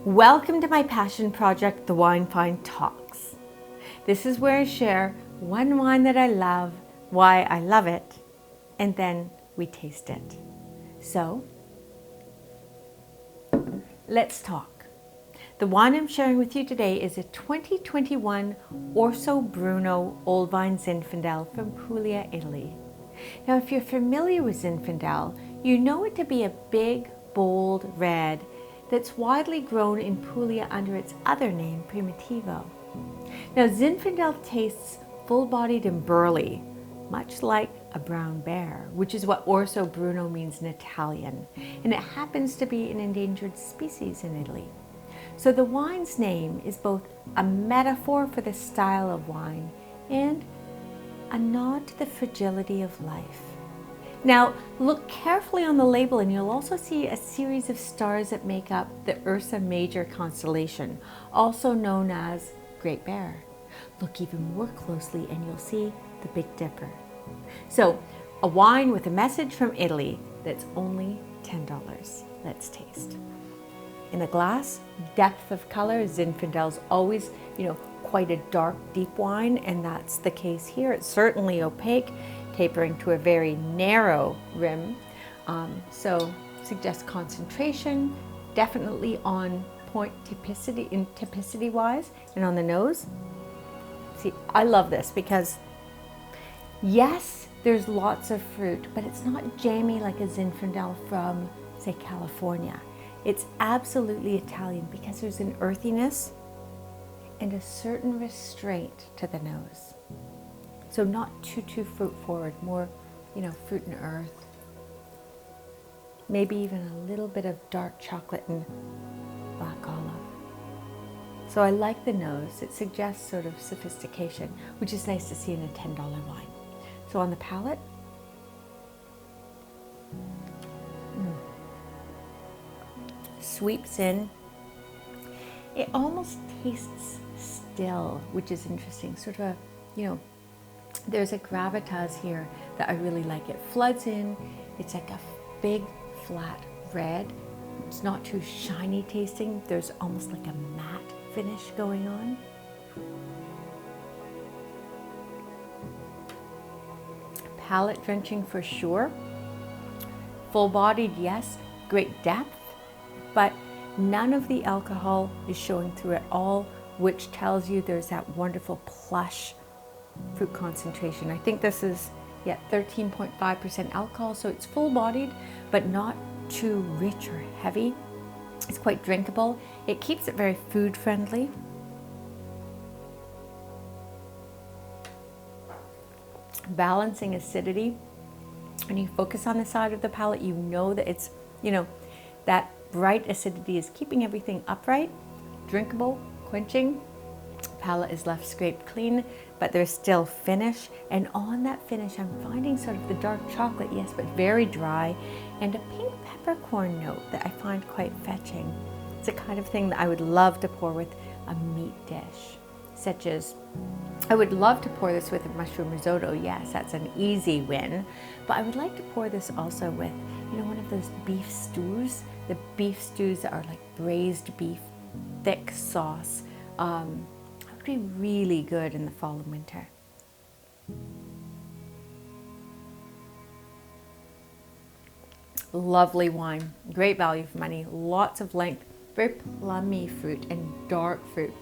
Welcome to my passion project, The Wine Find Talks. This is where I share one wine that I love, why I love it, and then we taste it. So, let's talk. The wine I'm sharing with you today is a 2021 Orso Bruno Old Vine Zinfandel from Puglia, Italy. Now, if you're familiar with Zinfandel, you know it to be a big, bold red that's widely grown in Puglia under its other name, Primitivo. Now, Zinfandel tastes full-bodied and burly, much like a brown bear, which is what Orso Bruno means in Italian, and it happens to be an endangered species in Italy. So the wine's name is both a metaphor for the style of wine and a nod to the fragility of life. Now, look carefully on the label and you'll also see a series of stars that make up the Ursa Major constellation, also known as Great Bear. Look even more closely and you'll see the Big Dipper. So, a wine with a message from Italy that's only $10. Let's taste. In the glass, depth of color, Zinfandel's always, quite a dark, deep wine, and that's the case here. It's certainly opaque, tapering to a very narrow rim. So suggests concentration, definitely on point typicity wise, and on the nose. See, I love this because yes, there's lots of fruit, but it's not jammy like a Zinfandel from, say, California. It's absolutely Italian because there's an earthiness and a certain restraint to the nose. So not too fruit forward, more, fruit and earth. Maybe even a little bit of dark chocolate and black olive. So I like the nose. It suggests sort of sophistication, which is nice to see in a $10 wine. So on the palate, sweeps in. It almost tastes still, which is interesting. Sort of a, there's a gravitas here that I really like. It floods in. It's like a big, flat red. It's not too shiny tasting. There's almost like a matte finish going on. Palate drenching for sure. Full-bodied, yes. Great depth. But none of the alcohol is showing through at all, which tells you there's that wonderful plush fruit concentration. I think this is 13.5% alcohol, so it's full-bodied, but not too rich or heavy. It's quite drinkable. It keeps it very food-friendly. Balancing acidity. When you focus on the side of the palate, you know that it's, that bright acidity is keeping everything upright, drinkable, quenching. Palate is left scraped clean, but there's still finish. And on that finish, I'm finding sort of the dark chocolate, yes, but very dry, and a pink peppercorn note that I find quite fetching. It's the kind of thing that I would love to pour with a meat dish, such as, I would love to pour this with a mushroom risotto. Yes, that's an easy win. But I would like to pour this also with, one of those beef stews, the beef stews that are like braised beef, thick sauce. Would be really good in the fall and winter. Lovely wine, great value for money, lots of length, very plummy fruit and dark fruit.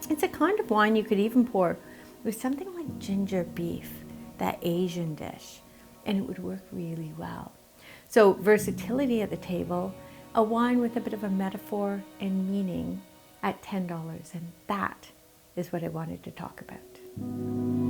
It's a kind of wine you could even pour with something like ginger beef, that Asian dish, and it would work really well. So versatility at the table, a wine with a bit of a metaphor and meaning at $10, and that is what I wanted to talk about.